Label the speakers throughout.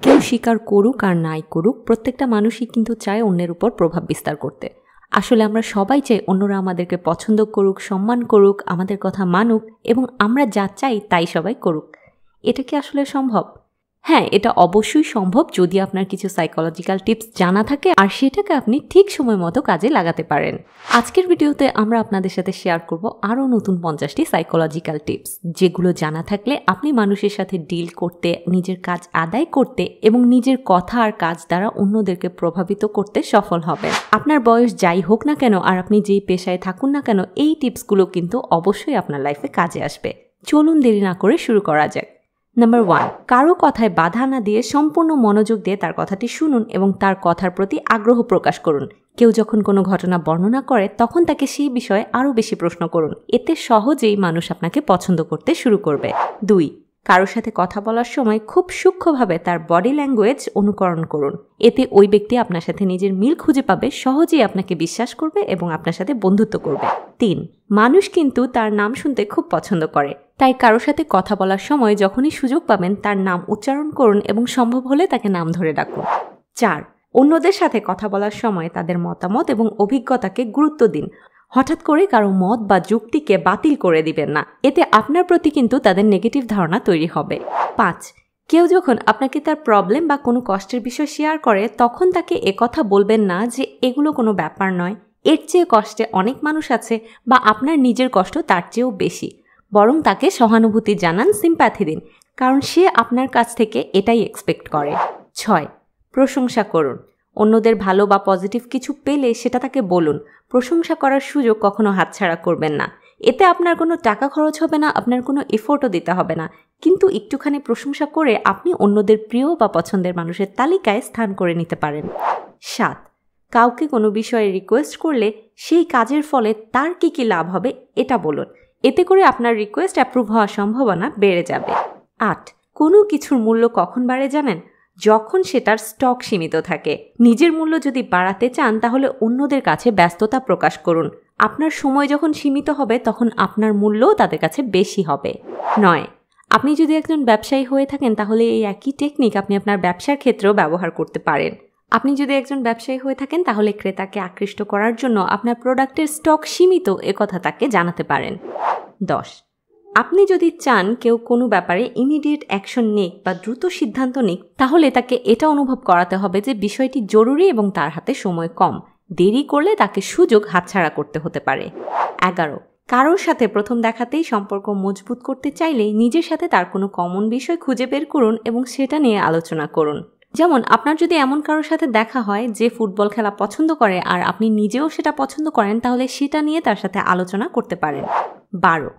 Speaker 1: কেউ স্বীকার করুক আর নাই করুক, প্রত্যেকটা মানুষই কিন্তু চায় অন্যের উপর প্রভাব বিস্তার করতে। আসলে আমরা সবাই চাই অন্যরা আমাদেরকে পছন্দ করুক, সম্মান করুক, আমাদের কথা মানুক এবং আমরা যা চাই তাই সবাই করুক। এটা কি আসলে সম্ভব? হ্যাঁ, এটা অবশ্যই সম্ভব যদি আপনার কিছু সাইকোলজিক্যাল টিপস জানা থাকে আর সেটাকে আপনি ঠিক সময় মতো কাজে লাগাতে পারেন। আজকের ভিডিওতে আমরা আপনাদের সাথে শেয়ার করব আরও নতুন 50টি সাইকোলজিক্যাল টিপস, যেগুলো জানা থাকলে আপনি মানুষের সাথে ডিল করতে, নিজের কাজ আদায় করতে এবং নিজের কথা আর কাজ দ্বারা অন্যদেরকে প্রভাবিত করতে সফল হবেন। আপনার বয়স যাই হোক না কেন আর আপনি যেই পেশায় থাকুন না কেন, এই টিপসগুলো কিন্তু অবশ্যই আপনার লাইফে কাজে আসবে। চলুন দেরি না করে শুরু করা যাক। নাম্বার 1, কারো কথায় বাধা না দিয়ে সম্পূর্ণ মনোযোগ দিয়ে তার কথাটি শুনুন এবং তার কথার প্রতি আগ্রহ প্রকাশ করুন। কেউ যখন কোনো ঘটনা বর্ণনা করে তখন তাকে সেই বিষয়ে আরও বেশি প্রশ্ন করুন। এতে সহজেই মানুষ আপনাকে পছন্দ করতে শুরু করবে। 2, কারোর সাথে কথা বলার সময় খুব সূক্ষ্মভাবে তার বডি ল্যাঙ্গুয়েজ অনুকরণ করুন। এতে ওই ব্যক্তি আপনার সাথে নিজের মিল খুঁজে পাবে, সহজেই আপনাকে বিশ্বাস করবে এবং আপনার সাথে বন্ধুত্ব করবে। 3, মানুষ কিন্তু তার নাম শুনতে খুব পছন্দ করে, তাই কারোর সাথে কথা বলার সময় যখনই সুযোগ পাবেন তার নাম উচ্চারণ করুন এবং সম্ভব হলে তাকে নাম ধরে ডাকুন। 4, অন্যদের সাথে কথা বলার সময় তাদের মতামত এবং অভিজ্ঞতাকে গুরুত্ব দিন। হঠাৎ করে কারো মত বা যুক্তিকে বাতিল করে দিবেন না, এতে আপনার প্রতি কিন্তু তাদের নেগেটিভ ধারণা তৈরি হবে। 5, কেউ যখন আপনাকে তার প্রবলেম বা কোনো কষ্টের বিষয় শেয়ার করে তখন তাকে একথা বলবেন না যে এগুলো কোনো ব্যাপার নয়, এর চেয়ে কষ্টে অনেক মানুষ আছে বা আপনার নিজের কষ্ট তার চেয়েও বেশি। বরং তাকে সহানুভূতি জানান, সিম্প্যাথি দিন, কারণ সে আপনার কাছ থেকে এটাই এক্সপেক্ট করে। 6, প্রশংসা করুন। অন্যদের ভালো বা পজিটিভ কিছু পেলে সেটা তাকে বলুন। প্রশংসা করার সুযোগ কখনো হাতছাড়া করবেন না। এতে আপনার কোনো টাকা খরচ হবে না, আপনার কোনো এফোর্টও দিতে হবে না, কিন্তু একটুখানি প্রশংসা করে আপনি অন্যদের প্রিয় বা পছন্দের মানুষের তালিকায় স্থান করে নিতে পারেন। 7, কাউকে কোনো বিষয়ে রিকোয়েস্ট করলে সেই কাজের ফলে তার কি লাভ হবে এটা বলুন। এতে করে আপনার রিকোয়েস্ট অ্যাপ্রুভ হওয়ার সম্ভাবনা বেড়ে যাবে। 8, কোনো কিছুর মূল্য কখন বাড়ে জানেন? যখন সেটার স্টক সীমিত থাকে। নিজের মূল্য যদি বাড়াতে চান তাহলে অন্যদের কাছে ব্যস্ততা প্রকাশ করুন। আপনার সময় যখন সীমিত হবে তখন আপনার মূল্যও তাদের কাছে বেশি হবে। 9, আপনি যদি একজন ব্যবসায়ী হয়ে থাকেন তাহলে এই একই টেকনিক আপনি আপনার ব্যবসার ক্ষেত্রেও ব্যবহার করতে পারেন। আপনি যদি একজন ব্যবসায়ী হয়ে থাকেন তাহলে ক্রেতাকে আকৃষ্ট করার জন্য আপনার প্রোডাক্টের স্টক সীমিত একথা তাকে জানাতে পারেন। 10, আপনি যদি চান কেউ কোনো ব্যাপারে ইমিডিয়েট অ্যাকশন নিক বা দ্রুত সিদ্ধান্ত নিক তাহলে তাকে এটা অনুভব করাতে হবে যে বিষয়টি জরুরি এবং তার হাতে সময় কম। দেরি করলে তাকে সুযোগ হাতছাড়া করতে হতে পারে। 11, কারোর সাথে প্রথম দেখাতেই সম্পর্ক মজবুত করতে চাইলে নিজের সাথে তার কোনো কমন বিষয় খুঁজে বের করুন এবং সেটা নিয়ে আলোচনা করুন। যেমন আপনার যদি এমন কারোর সাথে দেখা হয় যে ফুটবল খেলা পছন্দ করে আর আপনি নিজেও সেটা পছন্দ করেন তাহলে সেটা নিয়ে তার সাথে আলোচনা করতে পারেন। 12,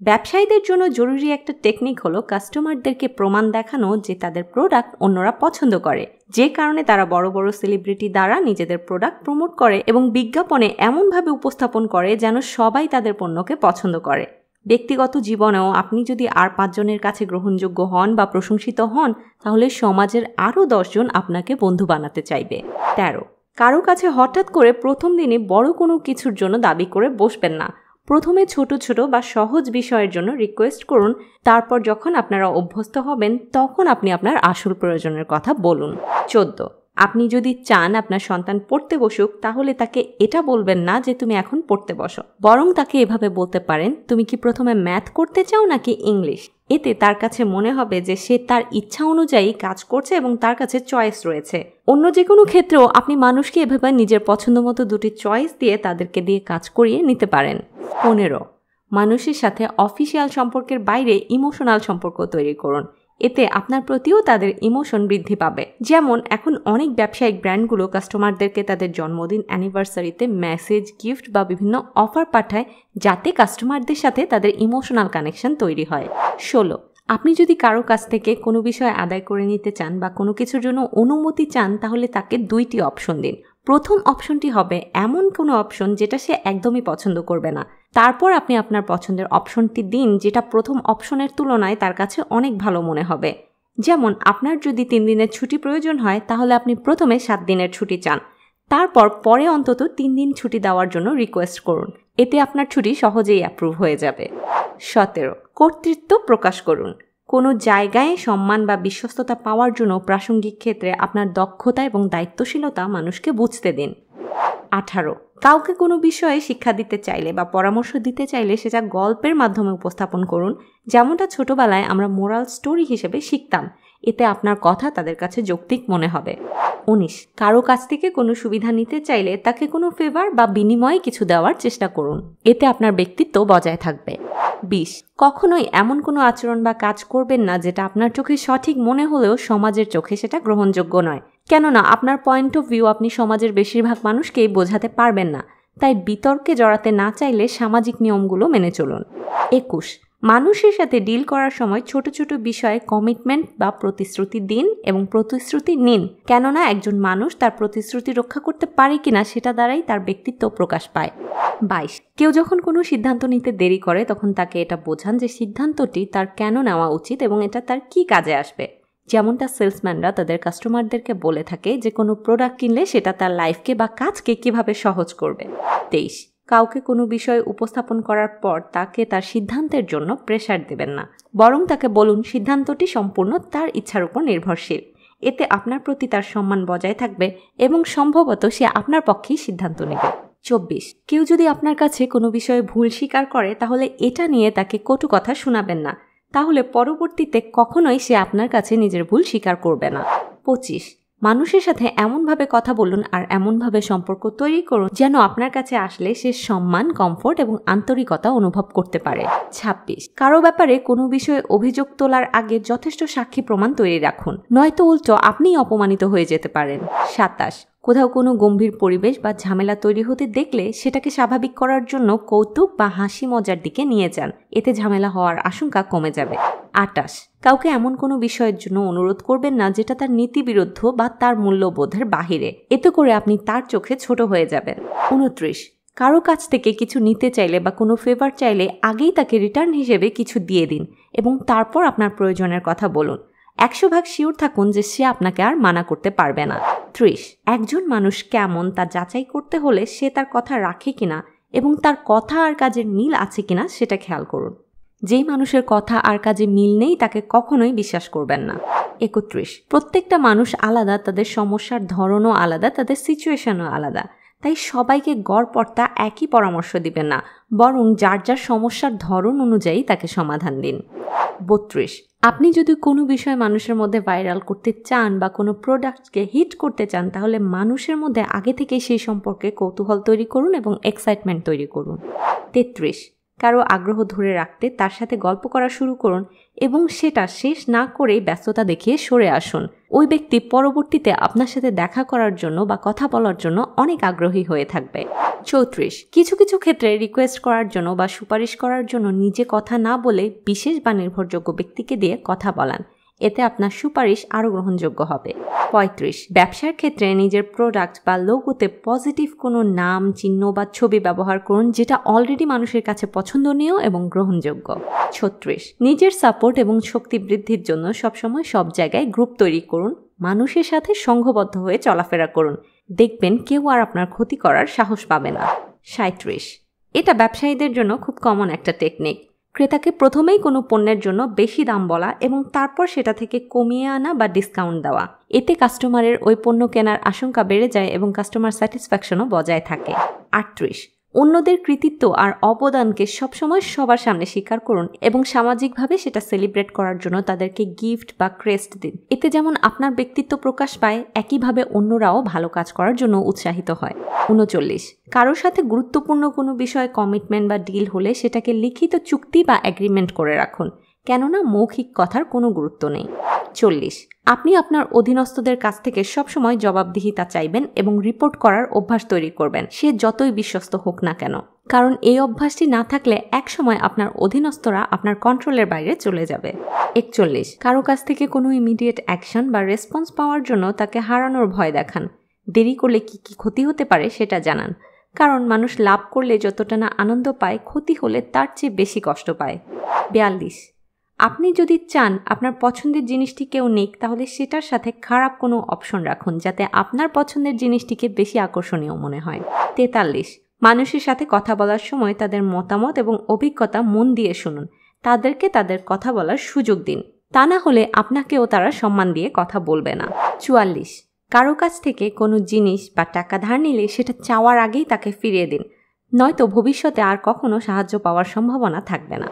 Speaker 1: ব্যবসায়ীদের জন্য জরুরি একটা টেকনিক হলো কাস্টমারদেরকে প্রমাণ দেখানো যে তাদের প্রোডাক্ট অন্যরা পছন্দ করে, যে কারণে তারা বড় বড় সেলিব্রিটি দ্বারা নিজেদের প্রোডাক্ট প্রমোট করে এবং বিজ্ঞাপনে এমনভাবে উপস্থাপন করে যেন সবাই তাদের পণ্যকে পছন্দ করে। ব্যক্তিগত জীবনেও আপনি যদি আর 5 জনের কাছে গ্রহণযোগ্য হন বা প্রশংসিত হন তাহলে সমাজের আরও 10 জন আপনাকে বন্ধু বানাতে চাইবে। 13, কারো কাছে হঠাৎ করে প্রথম দিনে বড় কোনো কিছুর জন্য দাবি করে বসবেন না। প্রথমে ছোট ছোট বা সহজ বিষয়ের জন্য রিকোয়েস্ট করুন, তারপর যখন আপনারা অভ্যস্ত হবেন তখন আপনি আপনার আসল প্রয়োজনের কথা বলুন। 14, আপনি যদি চান আপনার সন্তান পড়তে বসুক তাহলে তাকে এটা বলবেন না যে তুমি এখন পড়তে বসো, বরং তাকে এভাবে বলতে পারেন, তুমি কি প্রথমে ম্যাথ করতে চাও নাকি ইংলিশ? এতে তার কাছে মনে হবে যে সে তার ইচ্ছা অনুযায়ী কাজ করছে এবং তার কাছে চয়েস রয়েছে। অন্য যে কোনো ক্ষেত্রেও আপনি মানুষকে এভাবে নিজের পছন্দ মতো দুটি চয়েস দিয়ে তাদেরকে দিয়ে কাজ করিয়ে নিতে পারেন। 15, মানুষের সাথে অফিসিয়াল সম্পর্কের বাইরে ইমোশনাল সম্পর্ক তৈরি করুন। এতে আপনার প্রতিও তাদের ইমোশন বৃদ্ধি পাবে। যেমন এখন অনেক ব্যবসায়িক ব্র্যান্ডগুলো কাস্টমারদেরকে তাদের জন্মদিন, অ্যানিভার্সারিতে মেসেজ, গিফট বা বিভিন্ন অফার পাঠায় যাতে কাস্টমারদের সাথে তাদের ইমোশনাল কানেকশন তৈরি হয়। 16, আপনি যদি কারো কাছ থেকে কোনো বিষয় আদায় করে নিতে চান বা কোনো কিছুর জন্য অনুমতি চান তাহলে তাকে 2টি অপশন দিন। প্রথম অপশনটি হবে এমন কোনো অপশন যেটা সে একদমই পছন্দ করবে না। তারপর আপনি আপনার পছন্দের অপশনটি দিন যেটা প্রথম অপশনের তুলনায় তার কাছে অনেক ভালো মনে হবে। যেমন আপনার যদি 3 দিনের ছুটি প্রয়োজন হয় তাহলে আপনি প্রথমে 7 দিনের ছুটি চান, তারপর পরে অন্তত 3 দিন ছুটি দেওয়ার জন্য রিকোয়েস্ট করুন। এতে আপনার ছুটি সহজেই অ্যাপ্রুভ হয়ে যাবে। 17, কর্তৃত্ব প্রকাশ করুন। কোনো জায়গায় সম্মান বা বিশ্বস্ততা পাওয়ার জন্য প্রাসঙ্গিক ক্ষেত্রে আপনার দক্ষতা এবং দায়িত্বশীলতা মানুষকে বুঝতে দিন। 18 কাউকে কোনো বিষয়ে শিক্ষা দিতে চাইলে বা পরামর্শ দিতে চাইলে সেটা গল্পের মাধ্যমে উপস্থাপন করুন, যেমনটা ছোটবেলায় আমরা মোরাল স্টোরি হিসেবে শিখতাম। এতে আপনার কথা তাদের কাছে যৌক্তিক মনে হবে। 19 কারো কাছ থেকে কোনো সুবিধা নিতে চাইলে তাকে কোনো ফেভার বা বিনিময়ে কিছু দেওয়ার চেষ্টা করুন, এতে আপনার ব্যক্তিত্ব বজায় থাকবে। 20 কখনোই এমন কোনো আচরণ বা কাজ করবেন না যেটা আপনার চোখে সঠিক মনে হলেও সমাজের চোখে সেটা গ্রহণযোগ্য নয়। কেননা আপনার পয়েন্ট অফ ভিউ আপনি সমাজের বেশিরভাগ মানুষকেই বোঝাতে পারবেন না, তাই বিতর্কে জড়াতে না চাইলে সামাজিক নিয়মগুলো মেনে চলুন। 21 মানুষের সাথে ডিল করার সময় ছোট ছোট বিষয়ে কমিটমেন্ট বা প্রতিশ্রুতি দিন এবং প্রতিশ্রুতি নিন, কেননা একজন মানুষ তার প্রতিশ্রুতি রক্ষা করতে পারে কিনা সেটা দ্বারাই তার ব্যক্তিত্ব প্রকাশ পায়। 22 কেউ যখন কোনো সিদ্ধান্ত নিতে দেরি করে তখন তাকে এটা বোঝান যে সিদ্ধান্তটি তার কেন নেওয়া উচিত এবং এটা তার কি কাজে আসবে। যেমনটা সেলসম্যানরা তাদের কাস্টমারদেরকে বলে থাকে যে কোনো প্রোডাক্ট কিনলে সেটা তার লাইফকে বা কাজকে কিভাবে সহজ করবে। 23 কাউকে কোনো বিষয় উপস্থাপন করার পর তাকে তার সিদ্ধান্তের জন্য প্রেশার দেবেন না, বরং তাকে বলুন সিদ্ধান্তটি সম্পূর্ণ তার ইচ্ছার উপর নির্ভরশীল। এতে আপনার প্রতি তার সম্মান বজায় থাকবে এবং সম্ভবত সে আপনার পক্ষেই সিদ্ধান্ত নেবে। 24 কেউ যদি আপনার কাছে কোনো বিষয়ে ভুল স্বীকার করে তাহলে এটা নিয়ে তাকে কটু কথা শোনাবেন না, তাহলে পরবর্তীতে কখনোই সে আপনার কাছে নিজের ভুল স্বীকার করবে না। 25 মানুষের সাথে এমনভাবে কথা বলুন আর এমনভাবে সম্পর্ক তৈরি করুন যেন আপনার কাছে আসলে সে সম্মান, কমফোর্ট এবং আন্তরিকতা অনুভব করতে পারে। 26 কারো ব্যাপারে কোনো বিষয়ে অভিযোগ তোলার আগে যথেষ্ট সাক্ষী প্রমাণ তৈরি রাখুন, নয়তো উল্টো আপনিই অপমানিত হয়ে যেতে পারেন। 27 কোথাও কোনো গম্ভীর পরিবেশ বা ঝামেলা তৈরি হতে দেখলে সেটাকে স্বাভাবিক করার জন্য কৌতুক বা হাসি মজার দিকে নিয়ে যান, এতে ঝামেলা হওয়ার আশঙ্কা কমে যাবে। 28 কাউকে এমন কোনো বিষয়ের জন্য অনুরোধ করবেন না যেটা তার নীতিবিরুদ্ধ বা তার মূল্যবোধের বাহিরে, এতে করে আপনি তার চোখে ছোট হয়ে যাবেন। 29 কারো কাছ থেকে কিছু নিতে চাইলে বা কোনো ফেভার চাইলে আগেই তাকে রিটার্ন হিসেবে কিছু দিয়ে দিন এবং তারপর আপনার প্রয়োজনের কথা বলুন। 100% শিওর থাকুন যে সে আপনাকে আর মানা করতে পারবে না। 30 একজন মানুষ কেমন তা যাচাই করতে হলে সে তার কথা রাখে কিনা এবং তার কথা আর কাজের মিল আছে কিনা সেটা খেয়াল করুন। যেই মানুষের কথা আর কাজে মিল নেই তাকে কখনোই বিশ্বাস করবেন না। 31 প্রত্যেকটা মানুষ আলাদা, তাদের সমস্যার ধরনও আলাদা, তাদের সিচুয়েশনও আলাদা, তাই সবাইকে গড়পড়তা একই পরামর্শ দিবেন না, বরং যার যার সমস্যার ধরন অনুযায়ী তাকে সমাধান দিন। 32 আপনি যদি কোনো বিষয় মানুষের মধ্যে ভাইরাল করতে চান বা কোনো প্রোডাক্টকে হিট করতে চান তাহলে মানুষের মধ্যে আগে থেকে সেই সম্পর্কে কৌতূহল তৈরি করুন এবং এক্সাইটমেন্ট তৈরি করুন। 33 কারো আগ্রহ ধরে রাখতে তার সাথে গল্প করা শুরু করুন এবং সেটা শেষ না করেই ব্যস্ততা দেখিয়ে সরে আসুন। ওই ব্যক্তি পরবর্তীতে আপনার সাথে দেখা করার জন্য বা কথা বলার জন্য অনেক আগ্রহী হয়ে থাকবে। 34 কিছু কিছু ক্ষেত্রে রিকোয়েস্ট করার জন্য বা সুপারিশ করার জন্য নিজে কথা না বলে বিশেষ বা নির্ভরযোগ্য ব্যক্তিকে দিয়ে কথা বলান, এতে আপনার সুপারিশ আরও গ্রহণযোগ্য হবে। 35 ব্যবসার ক্ষেত্রে নিজের প্রোডাক্ট বা লোগোতে পজিটিভ কোনো নাম, চিহ্ন বা ছবি ব্যবহার করুন যেটা অলরেডি মানুষের কাছে পছন্দনীয় এবং গ্রহণযোগ্য। 36 নিজের সাপোর্ট এবং শক্তি বৃদ্ধির জন্য সবসময় সব জায়গায় গ্রুপ তৈরি করুন, মানুষের সাথে সংঘবদ্ধ হয়ে চলাফেরা করুন, দেখবেন কেউ আর আপনার ক্ষতি করার সাহস পাবে না। 37 এটা ব্যবসায়ীদের জন্য খুব কমন একটা টেকনিক। ক্রেতাকে প্রথমেই কোনো পণ্যের জন্য বেশি দাম বলা এবং তারপর সেটা থেকে কমিয়ে আনা বা ডিসকাউন্ট দেওয়া, এতে কাস্টমারের ওই পণ্য কেনার আশঙ্কা বেড়ে যায় এবং কাস্টমার স্যাটিসফ্যাকশনও বজায় থাকে। 38 অন্যদের কৃতিত্ব আর অবদানকে সবসময় সবার সামনে স্বীকার করুন এবং সামাজিকভাবে সেটা সেলিব্রেট করার জন্য তাদেরকে গিফট বা ক্রেস্ট দিন, এতে যেমন আপনার ব্যক্তিত্ব প্রকাশ পায় একইভাবে অন্যরাও ভালো কাজ করার জন্য উৎসাহিত হয়। 39 কারোর সাথে গুরুত্বপূর্ণ কোনো বিষয়ে কমিটমেন্ট বা ডিল হলে সেটাকে লিখিত চুক্তি বা এগ্রিমেন্ট করে রাখুন, কেননা মৌখিক কথার কোনো গুরুত্ব নেই। 40 আপনি আপনার অধীনস্থদের কাছ থেকে সবসময় জবাবদিহিতা চাইবেন এবং রিপোর্ট করার অভ্যাস তৈরি করবেন, সে যতই বিশ্বস্ত হোক না কেন, কারণ এই অভ্যাসটি না থাকলে একসময় আপনার অধীনস্থরা আপনার কন্ট্রোলের বাইরে চলে যাবে। 41 কারো কাছ থেকে কোনো ইমিডিয়েট অ্যাকশন বা রেসপন্স পাওয়ার জন্য তাকে হারানোর ভয় দেখান, দেরি করলে কি কি ক্ষতি হতে পারে সেটা জানান, কারণ মানুষ লাভ করলে যতটা না আনন্দ পায় ক্ষতি হলে তার চেয়ে বেশি কষ্ট পায়। 42 আপনি যদি চান আপনার পছন্দের জিনিসটি কেউ নিক তাহলে সেটার সাথে খারাপ কোনো অপশন রাখুন যাতে আপনার পছন্দের জিনিসটিকে বেশি আকর্ষণীয় মনে হয়। 43 মানুষের সাথে কথা বলার সময় তাদের মতামত এবং অভিজ্ঞতা মন দিয়ে শুনুন, তাদেরকে তাদের কথা বলার সুযোগ দিন, তা না হলে আপনাকেও তারা সম্মান দিয়ে কথা বলবে না। 44, কারো কাছ থেকে কোনো জিনিস বা টাকা ধার নিলে সেটা চাওয়ার আগেই তাকে ফিরিয়ে দিন, নয়তো ভবিষ্যতে আর কখনো সাহায্য পাওয়ার সম্ভাবনা থাকবে না।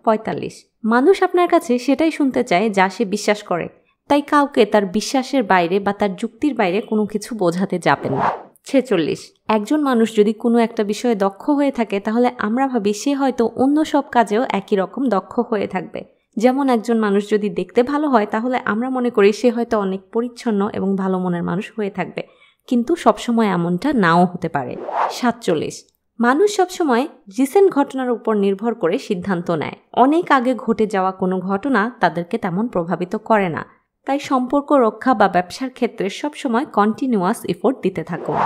Speaker 1: 45, মানুষ আপনার কাছে সেটাই শুনতে চায় যা সে বিশ্বাস করে, তাই কাউকে তার বিশ্বাসের বাইরে বা তার যুক্তির বাইরে কোনো কিছু বোঝাতে যাবেন না। 46, একজন মানুষ যদি কোনো একটা বিষয়ে দক্ষ হয়ে থাকে তাহলে আমরা ভাবি সে হয়তো অন্য সব কাজেও একই রকম দক্ষ হয়ে থাকবে। যেমন একজন মানুষ যদি দেখতে ভালো হয় তাহলে আমরা মনে করি সে হয়তো অনেক পরিচ্ছন্ন এবং ভালো মনের মানুষ হয়ে থাকবে, কিন্তু সবসময় এমনটা নাও হতে পারে। 47, মানুষ সবসময় রিসেন্ট ঘটনার উপর নির্ভর করে সিদ্ধান্ত নেয়। অনেক আগে ঘটে যাওয়া কোনো ঘটনা তাদেরকে তেমন প্রভাবিত করে না, তাই সম্পর্ক রক্ষা বা ব্যবসার ক্ষেত্রে সবসময় কন্টিনিউয়াস এফোর্ট দিতে থাকুন।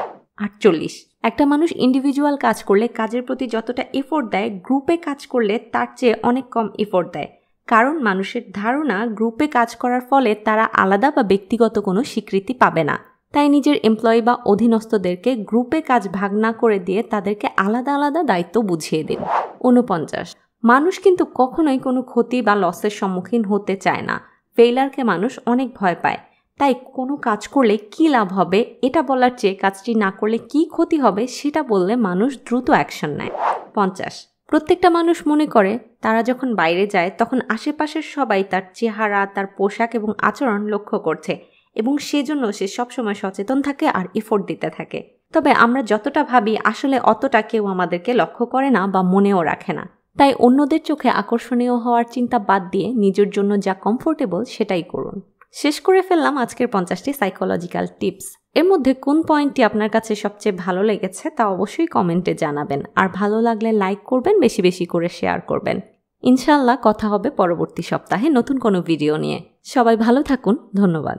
Speaker 1: 48, একটা মানুষ ইন্ডিভিজুয়াল কাজ করলে কাজের প্রতি যতটা এফোর্ট দেয়, গ্রুপে কাজ করলে তার চেয়ে অনেক কম এফোর্ট দেয়, কারণ মানুষের ধারণা গ্রুপে কাজ করার ফলে তারা আলাদা বা ব্যক্তিগত কোনো স্বীকৃতি পাবে না। তাই নিজের এমপ্লয়ি বা অধীনস্থদেরকে গ্রুপে কাজ ভাগ না করে দিয়ে তাদেরকে আলাদা আলাদা দায়িত্ব বুঝিয়ে দিন। 49, মানুষ কিন্তু কখনোই কোনো ক্ষতি বা লসের সম্মুখীন হতে চায় না। ফেইলারকে মানুষ অনেক ভয় পায়, তাই কোনো কাজ করলে কি লাভ হবে এটা বলার চেয়ে কাজটি না করলে কি ক্ষতি হবে সেটা বললে মানুষ দ্রুত অ্যাকশন নেয়। 50, প্রত্যেকটা মানুষ মনে করে তারা যখন বাইরে যায় তখন আশেপাশের সবাই তার চেহারা, তার পোশাক এবং আচরণ লক্ষ্য করছে এবং সেজন্য সে সবসময় সচেতন থাকে আর এফোর্ট দিতে থাকে। তবে আমরা যতটা ভাবি আসলে অতটা কেউ আমাদেরকে লক্ষ্য করে না বা মনেও রাখে না। তাই অন্যদের চোখে আকর্ষণীয় হওয়ার চিন্তা বাদ দিয়ে নিজের জন্য যা কমফোর্টেবল সেটাই করুন। শেষ করে ফেললাম আজকের 50টি সাইকোলজিক্যাল টিপস। এর মধ্যে কোন পয়েন্টটি আপনার কাছে সবচেয়ে ভালো লেগেছে তা অবশ্যই কমেন্টে জানাবেন, আর ভালো লাগলে লাইক করবেন, বেশি বেশি করে শেয়ার করবেন। ইনশাআল্লাহ কথা হবে পরবর্তী সপ্তাহে নতুন কোনো ভিডিও নিয়ে। সবাই ভালো থাকুন, ধন্যবাদ।